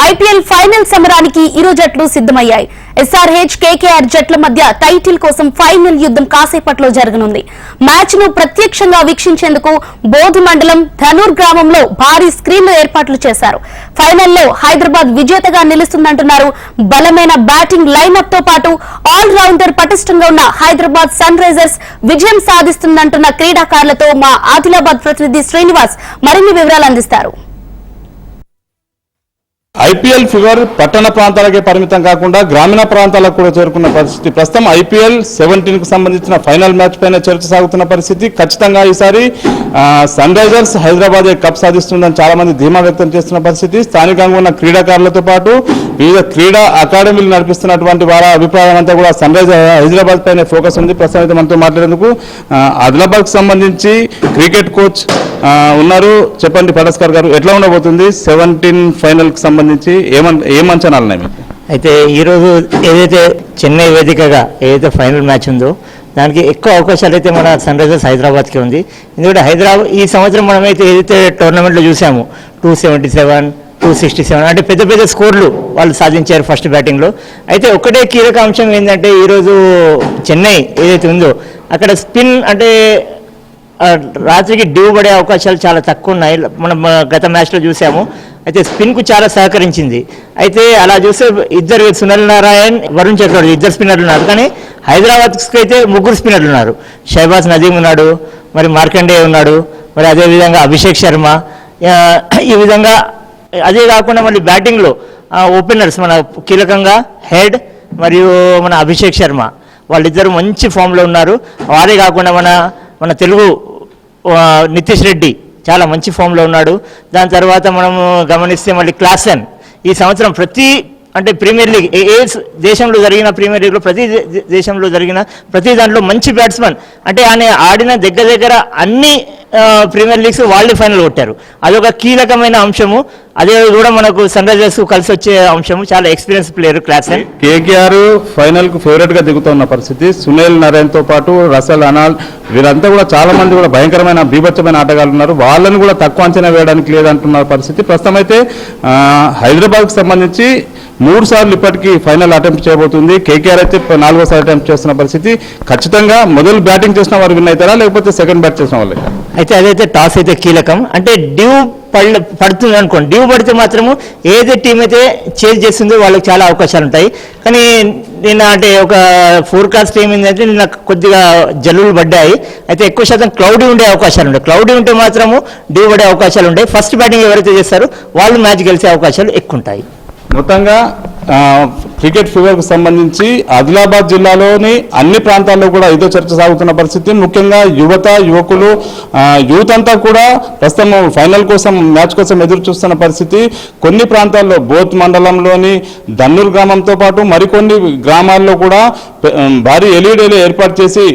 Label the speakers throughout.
Speaker 1: IPL final సమరానికి ఇరు జట్లు సిద్ధమయ్యాయి. ఎస్ఆర్హెచ్ కేకేఆర్ జట్ల మధ్య టైటిల్ కోసం ఫైనల్ యుద్ధం కాసేపట్లో జరగనుంది. మ్యాచ్ ను ప్రత్యక్షంగా వీక్షించేందుకు బోధ్ మండలం ధనూర్ గ్రామంలో భారీ స్క్రీన్లు ఏర్పాట్లు చేశారు. ఫైనల్లో హైదరాబాద్ విజేతగా నిలుస్తుందంటున్నారు. బలమైన బ్యాటింగ్ లైనప్ తో పాటు ఆల్ రౌండర్ పటిష్టంగా ఉన్న హైదరాబాద్ సన్ రైజర్స్ విజయం సాధిస్తుందంటున్న క్రీడాకారులతో మా ఆదిలాబాద్ ప్రతినిధి శ్రీనివాస్ మరిన్ని వివరాలు అందిస్తారు.
Speaker 2: ఐపీఎల్ ఫీవర్ పట్టణ ప్రాంతాలకే పరిమితం కాకుండా గ్రామీణ ప్రాంతాలకు కూడా చేరుకున్న పరిస్థితి. ప్రస్తుతం ఐపీఎల్ 17 కు సంబంధించిన ఫైనల్ మ్యాచ్ పైన చర్చ సాగుతున్న పరిస్థితి. ఖచ్చితంగా ఈసారి సన్ రైజర్స్ హైదరాబాద్ కప్ సాధిస్తుందని చాలా మంది ధీమా వ్యక్తం చేస్తున్న పరిస్థితి. స్థానికంగా ఉన్న క్రీడాకారులతో పాటు వివిధ క్రీడా అకాడమీలు నడిపిస్తున్నటువంటి వారి అభిప్రాయం అంతా కూడా సన్ రైజర్స్ హైదరాబాద్ పైన ఫోకస్ ఉంది. ప్రస్తుతం మనతో మాట్లాడేందుకు ఆదిలాబాద్ కు సంబంధించి క్రికెట్ కోచ్ ఉన్నారు. చెప్పండి పడస్కర్ గారు, ఎట్లా ఉండబోతుంది 17 ఫైనల్ కి సంబంధించి ఏం అంచనాలు ఉన్నాయి మీకు?
Speaker 3: అయితే ఈరోజు ఏదైతే చెన్నై వేదికగా ఏదైతే ఫైనల్ మ్యాచ్ ఉందో దానికి ఎక్కువ అవకాశాలు అయితే మన సన్ రైజర్స్ హైదరాబాద్కి ఉంది. ఎందుకంటే హైదరాబాద్ ఈ సంవత్సరం మనమైతే ఏదైతే టోర్నమెంట్లో చూసాము 277, 267 అంటే పెద్ద పెద్ద స్కోర్లు వాళ్ళు సాధించారు ఫస్ట్ బ్యాటింగ్లో. అయితే ఒకటే కీలక అంశం ఏంటంటే ఈరోజు చెన్నై ఏదైతే ఉందో అక్కడ స్పిన్ అంటే రాత్రికి డ్యూ పడే అవకాశాలు చాలా తక్కువ ఉన్నాయి. మనం గత మ్యాచ్లో చూసాము. అయితే స్పిన్కు చాలా సహకరించింది. అయితే అలా చూస్తే ఇద్దరు సునీల్ నారాయణ్, వరుణ్ చక్రవర్తి ఇద్దరు స్పిన్నర్లు ఉన్నారు. కానీ హైదరాబాద్కి అయితే 3 స్పిన్నర్లు ఉన్నారు. షహబాజ్ నదీమ్ ఉన్నాడు, మరి మార్కండే ఉన్నాడు, మరి అదేవిధంగా అభిషేక్ శర్మ. ఈ విధంగా అదే కాకుండా మళ్ళీ బ్యాటింగ్లో ఓపెనర్స్ మన కీలకంగా హెడ్ మరియు మన అభిషేక్ శర్మ వాళ్ళిద్దరు మంచి ఫామ్లో ఉన్నారు. వారే కాకుండా మన తెలుగు నితీష్ రెడ్డి చాలా మంచి ఫామ్లో ఉన్నాడు. దాని తర్వాత మనము గమనిస్తే మళ్ళీ క్లాసెన్ ఈ సంవత్సరం అంటే ప్రీమియర్ లీగ్ ఏ దేశంలో జరిగిన ప్రీమియర్ లీగ్లో దేశంలో జరిగిన ప్రతి దాంట్లో మంచి బ్యాట్స్మెన్. అంటే ఆయన ఆడిన దగ్గర అన్ని ప్రీమియర్ లీగ్స్ వాళ్ళే ఫైనల్ కొట్టారు. అదొక కీలకమైన అంశము. అదే కూడా మనకు సన్ రైజర్స్ కలిసి వచ్చే అంశము. చాలా experience player Klaasen.
Speaker 2: KKR final కు ఫేవరెట్ గా దిగుతున్న పరిస్థితి. సునీల్ నారాయణ్ తో పాటు రసల్ అనాల్ వీరంతా కూడా చాలా మంది కూడా భయంకరమైన బీభత్సమైన ఆటగాళ్ళు ఉన్నారు. వాళ్ళని కూడా తక్కువ అంచనా వేయడానికి లేదంటున్న పరిస్థితి. ప్రస్తుతం అయితే హైదరాబాద్ కు సంబంధించి 3 సార్లు ఇప్పటికీ ఫైనల్ అటెంప్ట్ చేయబోతుంది. కేకేఆర్ అయితే 4వ సారి అటెంప్ట్ చేస్తున్న పరిస్థితి. ఖచ్చితంగా మొదలు బ్యాటింగ్ చేసిన వారు విన్ అవుతారా లేకపోతే సెకండ్ బ్యాట్ చేసిన వాళ్ళే?
Speaker 3: అయితే అదైతే టాస్ అయితే కీలకం. అంటే డ్యూ పడుతుంది అనుకోండి. డ్యూ పడితే మాత్రము ఏదైతే టీం అయితే చేజ్ చేస్తుందో వాళ్ళకి చాలా అవకాశాలు ఉంటాయి. కానీ నిన్న అంటే ఒక ఫోర్కాస్ట్ ఏమైందంటే నిన్న కొద్దిగా జల్లులు పడ్డాయి. అయితే ఎక్కువ శాతం క్లౌడీ ఉండే అవకాశాలు ఉంటాయి. క్లౌడీ ఉంటే మాత్రము డ్యూ పడే అవకాశాలు ఉంటాయి. ఫస్ట్ బ్యాటింగ్ ఎవరైతే చేస్తారో వాళ్ళు మ్యాచ్ గెలిచే అవకాశాలు ఎక్కువ ఉంటాయి.
Speaker 2: మొత్తంగా క్రికెట్ ఫీవర్కు సంబంధించి ఆదిలాబాద్ జిల్లాలోని అన్ని ప్రాంతాల్లో కూడా ఇదో చర్చ సాగుతున్న పరిస్థితి. ముఖ్యంగా యువకులు యూత్ అంతా కూడా ప్రస్తుతం ఫైనల్ కోసం మ్యాచ్ కోసం ఎదురు చూస్తున్న పరిస్థితి. కొన్ని ప్రాంతాల్లో బోత్ మండలంలోని దన్నూరు గ్రామంతో పాటు మరికొన్ని గ్రామాల్లో కూడా భారీ ఎల్ఈడీలు ఏర్పాటు చేసి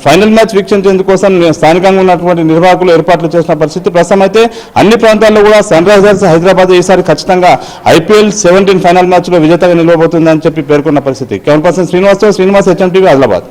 Speaker 2: ఫైనల్ మ్యాచ్ వీక్షించేందుకోసం స్థానికంగా ఉన్నటువంటి నిర్వాహకులు ఏర్పాట్లు చేసిన పరిస్థితి. ప్రస్తుతం అయితే అన్ని ప్రాంతాల్లో కూడా సన్ రైజర్స్ హైదరాబాద్ ఈసారి ఖచ్చితంగా ఐపీఎల్ 17 ఫైనల్ మ్యాచ్ లో విజేతగా నిలవబోతుందని చెప్పి పేర్కొన్న పరిస్థితి. Camera person Srinivas, HM TV, Adilabad.